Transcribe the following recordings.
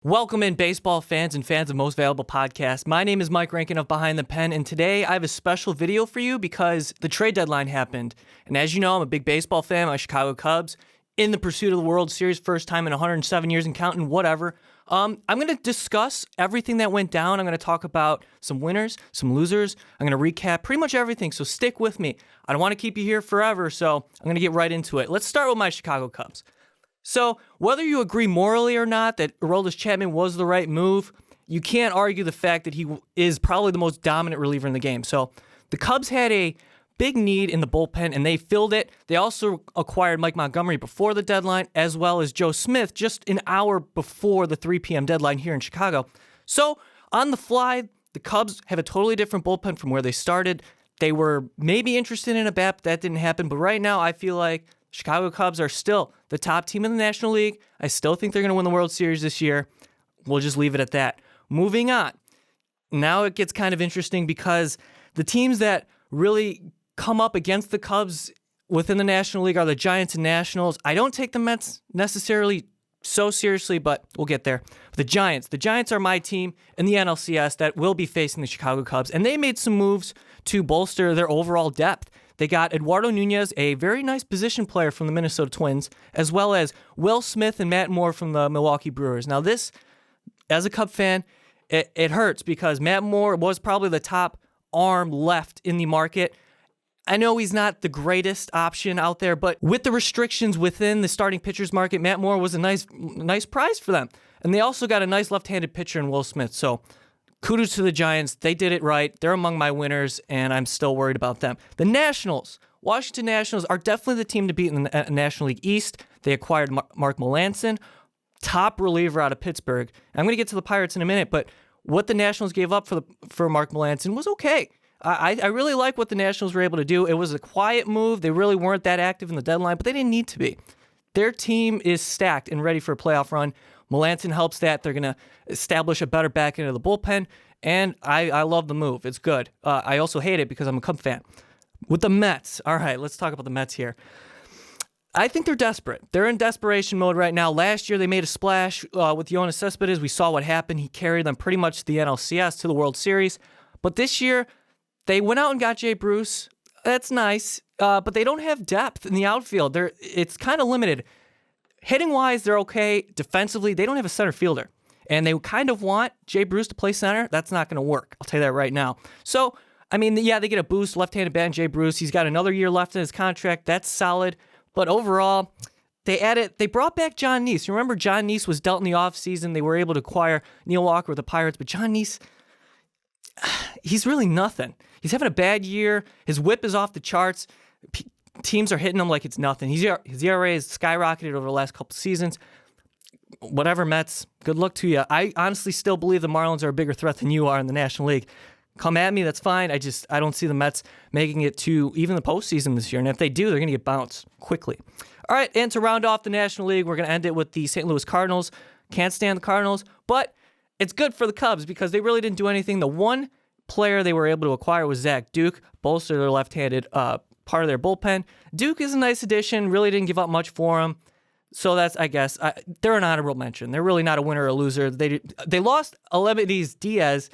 Welcome in, baseball fans and fans of Most Valuable Podcast. My name is Mike Rankin of Behind the Pen, and today I have a special video for you because the trade deadline happened. And as you know, I'm a big baseball fan. My Chicago Cubs in the pursuit of the World Series, first time in 107 years and counting, whatever. I'm going to discuss everything that went down. I'm going to talk about some winners, some losers. I'm going to recap pretty much everything, so stick with me. I don't want to keep you here forever, so I'm going to get right into it. Let's start with my Chicago Cubs. So, whether you agree morally or not that Aroldis Chapman was the right move, you can't argue the fact that he is probably the most dominant reliever in the game. So, the Cubs had a big need in the bullpen, and they filled it. They also acquired Mike Montgomery before the deadline, as well as Joe Smith just an hour before the 3 p.m. deadline here in Chicago. So, on the fly, the Cubs have a totally different bullpen from where they started. They were maybe interested in a bat, but that didn't happen. But right now, I feel like Chicago Cubs are still the top team in the National League. I still think they're going to win the World Series this year. We'll just leave it at that. Moving on. Now it gets kind of interesting because the teams that really come up against the Cubs within the National League are the Giants and Nationals. I don't take the Mets necessarily so seriously, but we'll get there. The Giants are my team in the NLCS that will be facing the Chicago Cubs, and they made some moves to bolster their overall depth. They got Eduardo Nunez, a very nice position player from the Minnesota Twins, as well as Will Smith and Matt Moore from the Milwaukee Brewers. Now this, as a Cub fan, it hurts because Matt Moore was probably the top arm left in the market. I know he's not the greatest option out there, but with the restrictions within the starting pitchers market, Matt Moore was a nice prize for them. And they also got a nice left-handed pitcher in Will Smith. So kudos to the Giants. They did it right. They're among my winners, and I'm still worried about them. The Nationals, Washington Nationals, are definitely the team to beat in the National League East. They acquired Mark Melancon, top reliever out of Pittsburgh. I'm going to get to the Pirates in a minute, but what the Nationals gave up for Mark Melancon was okay. I really like what the Nationals were able to do. It was a quiet move. They really weren't that active in the deadline, but they didn't need to be. Their team is stacked and ready for a playoff run. Melancon helps that. They're going to establish a better back end of the bullpen, and I love the move. It's good. I also hate it because I'm a Cub fan. With the Mets, all right, let's talk about the Mets here. I think they're desperate. They're in desperation mode right now. Last year, they made a splash with Yoenis Cespedes. We saw what happened. He carried them pretty much to the NLCS, to the World Series. But this year, they went out and got Jay Bruce. That's nice, but they don't have depth in the outfield. It's kind of limited. Hitting-wise, they're okay. Defensively, they don't have a center fielder. And they kind of want Jay Bruce to play center. That's not going to work. I'll tell you that right now. So, I mean, yeah, they get a boost, left-handed bat, Jay Bruce. He's got another year left in his contract. That's solid. But overall, they brought back John Neese. You remember John Neese was dealt in the offseason. They were able to acquire Neil Walker with the Pirates. But John Neese, he's really nothing. He's having a bad year. His whip is off the charts. Teams are hitting him like it's nothing. His ERA has skyrocketed over the last couple seasons. Whatever, Mets, good luck to you. I honestly still believe the Marlins are a bigger threat than you are in the National League. Come at me, that's fine. I don't see the Mets making it to even the postseason this year. And if they do, they're going to get bounced quickly. All right, and to round off the National League, we're going to end it with the St. Louis Cardinals. Can't stand the Cardinals, but it's good for the Cubs because they really didn't do anything. The one player they were able to acquire was Zach Duke, bolster their left-handed part of their bullpen. Duke is a nice addition, really didn't give up much for him. So that's, I guess, they're an honorable mention. They're really not a winner or a loser. They lost Aledmys Diaz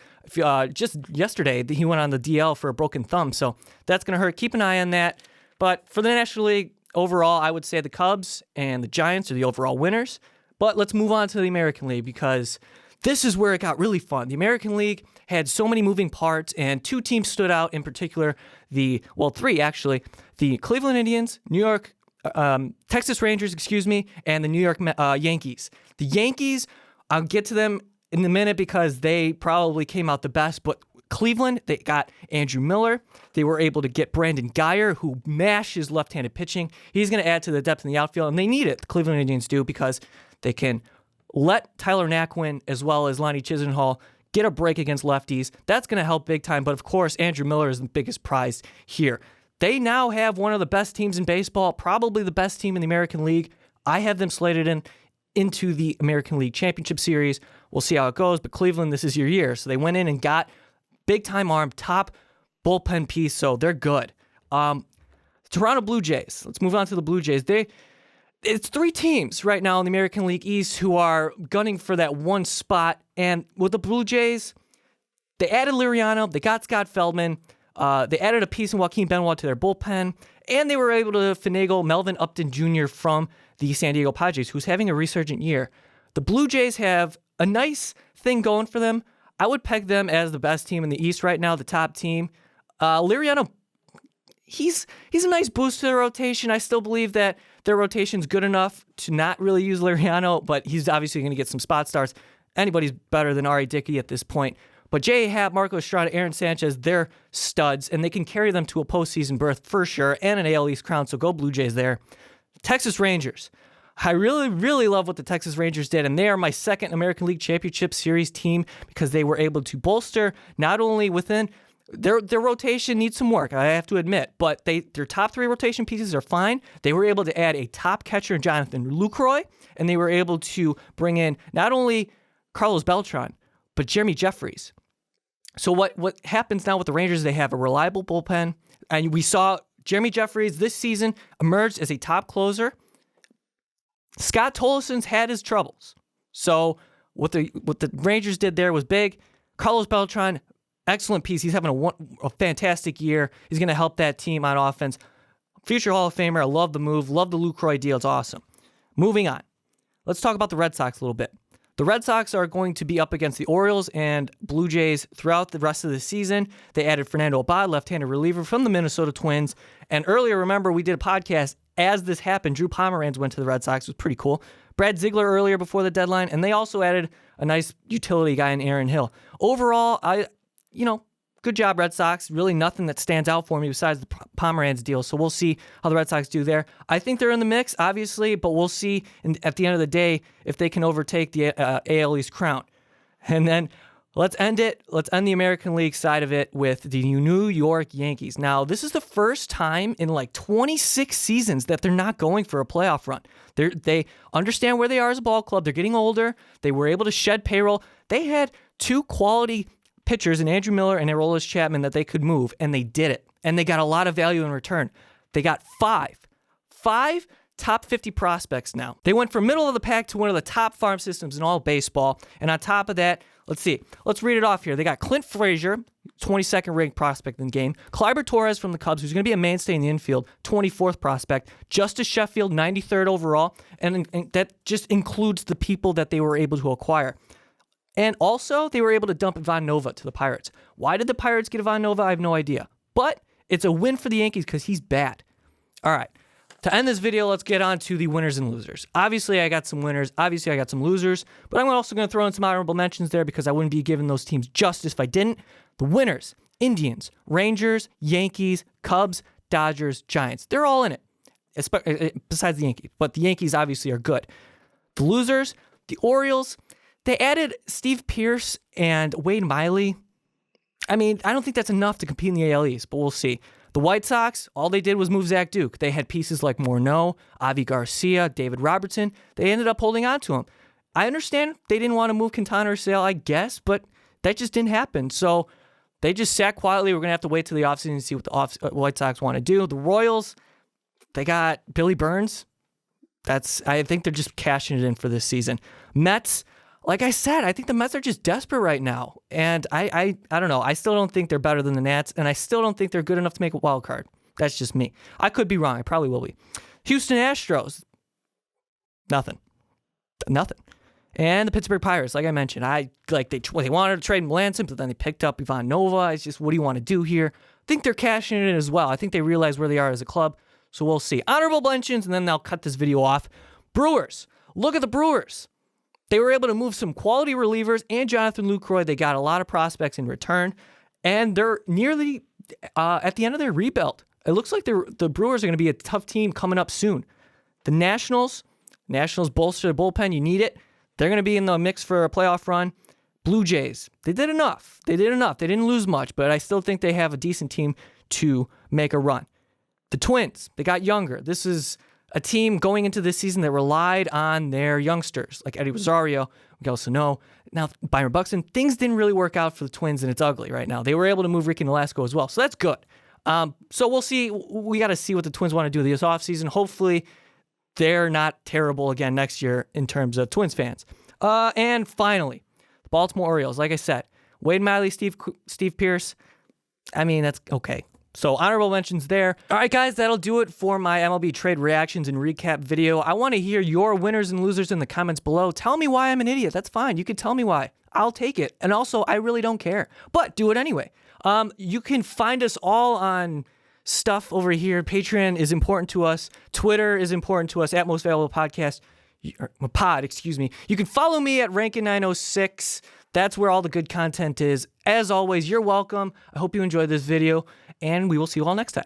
just yesterday. He went on the DL for a broken thumb, so that's going to hurt. Keep an eye on that. But for the National League, overall, I would say the Cubs and the Giants are the overall winners. But let's move on to the American League because this is where it got really fun. The American League had so many moving parts, and two teams stood out in particular. Three actually. The Cleveland Indians, Texas Rangers, and the New York Yankees. The Yankees, I'll get to them in a minute because they probably came out the best, but Cleveland, they got Andrew Miller. They were able to get Brandon Guyer, who mashes left-handed pitching. He's going to add to the depth in the outfield, and they need it. The Cleveland Indians do because they can let Tyler Naquin as well as Lonnie Chisenhall get a break against lefties. That's going to help big time, but of course, Andrew Miller is the biggest prize here. They now have one of the best teams in baseball, probably the best team in the American League. I have them slated into the American League Championship Series. We'll see how it goes, but Cleveland, this is your year. So they went in and got big-time arm, top bullpen piece, so they're good. Toronto Blue Jays. Let's move on to the Blue Jays. It's three teams right now in the American League East who are gunning for that one spot. And with the Blue Jays, they added Liriano, they got Scott Feldman, they added a piece in Joaquin Benoit to their bullpen, and they were able to finagle Melvin Upton Jr. from the San Diego Padres, who's having a resurgent year. The Blue Jays have a nice thing going for them. I would peg them as the best team in the East right now, the top team. Liriano, he's a nice boost to their rotation. I still believe that their rotation's good enough to not really use Liriano, but he's obviously going to get some spot starts. Anybody's better than R.A. Dickey at this point. But J.A. Happ, Marco Estrada, Aaron Sanchez, they're studs, and they can carry them to a postseason berth for sure, and an AL East crown, so go Blue Jays there. Texas Rangers. I really, really love what the Texas Rangers did, and they are my second American League Championship Series team because they were able to bolster not only within their rotation needs some work, I have to admit, but their top three rotation pieces are fine. They were able to add a top catcher, Jonathan Lucroy, and they were able to bring in not only Carlos Beltran, but Jeremy Jeffries. So what happens now with the Rangers, they have a reliable bullpen, and we saw Jeremy Jeffries this season emerged as a top closer. Scott Tolson's had his troubles. So what the Rangers did there was big. Carlos Beltran, excellent piece. He's having a fantastic year. He's going to help that team on offense. Future Hall of Famer. I love the move. Love the Lucroy deal. It's awesome. Moving on. Let's talk about the Red Sox a little bit. The Red Sox are going to be up against the Orioles and Blue Jays throughout the rest of the season. They added Fernando Abad, left-handed reliever from the Minnesota Twins. And earlier, remember, we did a podcast as this happened. Drew Pomeranz went to the Red Sox. It was pretty cool. Brad Ziegler earlier before the deadline, and they also added a nice utility guy in Aaron Hill. Overall, good job, Red Sox. Really nothing that stands out for me besides the Pomeranz deal, so we'll see how the Red Sox do there. I think they're in the mix, obviously, but we'll see at the end of the day if they can overtake the AL East crown. And then let's end it. Let's end the American League side of it with the New York Yankees. Now, this is the first time in like 26 seasons that they're not going for a playoff run. They understand where they are as a ball club. They're getting older. They were able to shed payroll. They had two quality pitchers in Andrew Miller and Aroldis Chapman that they could move, and they did it. And they got a lot of value in return. They got five top 50 prospects now. They went from middle of the pack to one of the top farm systems in all baseball. And on top of that, let's see. Let's read it off here. They got Clint Frazier, 22nd ranked prospect in the game. Clyber Torres from the Cubs, who's going to be a mainstay in the infield, 24th prospect. Justice Sheffield, 93rd overall. And that just includes the people that they were able to acquire. And also, they were able to dump Ivan Nova to the Pirates. Why did the Pirates get Ivan Nova? I have no idea. But it's a win for the Yankees because he's bad. All right. To end this video, let's get on to the winners and losers. Obviously, I got some winners. Obviously, I got some losers. But I'm also going to throw in some honorable mentions there because I wouldn't be giving those teams justice if I didn't. The winners, Indians, Rangers, Yankees, Cubs, Dodgers, Giants. They're all in it, besides the Yankees. But the Yankees obviously are good. The losers, the Orioles. They added Steve Pearce and Wade Miley. I mean, I don't think that's enough to compete in the AL East, but we'll see. The White Sox, all they did was move Zach Duke. They had pieces like Morneau, Avi Garcia, David Robertson. They ended up holding on to him. I understand they didn't want to move Quintana or Sale, I guess, but that just didn't happen. So they just sat quietly. We're going to have to wait till the offseason and see what the White Sox want to do. The Royals, they got Billy Burns. I think they're just cashing it in for this season. Mets, like I said, I think the Mets are just desperate right now. And I don't know. I still don't think they're better than the Nats, and I still don't think they're good enough to make a wild card. That's just me. I could be wrong. I probably will be. Houston Astros, nothing. And the Pittsburgh Pirates, like I mentioned, they wanted to trade Melanson, but then they picked up Ivan Nova. It's just, what do you want to do here? I think they're cashing it in as well. I think they realize where they are as a club, so we'll see. Honorable mentions, and then I'll cut this video off. Brewers. Look at the Brewers. They were able to move some quality relievers and Jonathan Lucroy. They got a lot of prospects in return, and they're nearly at the end of their rebuild. It looks like the Brewers are going to be a tough team coming up soon. The Nationals bolster their bullpen. You need it. They're going to be in the mix for a playoff run. Blue Jays, they did enough. They didn't lose much, but I still think they have a decent team to make a run. The Twins, they got younger. This is a team going into this season that relied on their youngsters, like Eddie Rosario, Miguel Sano, now Byron Buxton. Things didn't really work out for the Twins, and it's ugly right now. They were able to move Ricky Nolasco as well, so that's good. So we'll see. We got to see what the Twins want to do this offseason. Hopefully, they're not terrible again next year in terms of Twins fans. And finally, the Baltimore Orioles. Like I said, Wade Miley, Steve Pearce. I mean, that's okay. So honorable mentions there. All right, guys, that'll do it for my MLB trade reactions and recap video. I want to hear your winners and losers in the comments below. Tell me why I'm an idiot. That's fine. You can tell me why. I'll take it. And also, I really don't care. But do it anyway. You can find us all on stuff over here. Patreon is important to us. Twitter is important to us, at Most Valuable Podcast. Pod, excuse me. You can follow me at Rankin906. That's where all the good content is. As always, you're welcome. I hope you enjoyed this video, and we will see you all next time.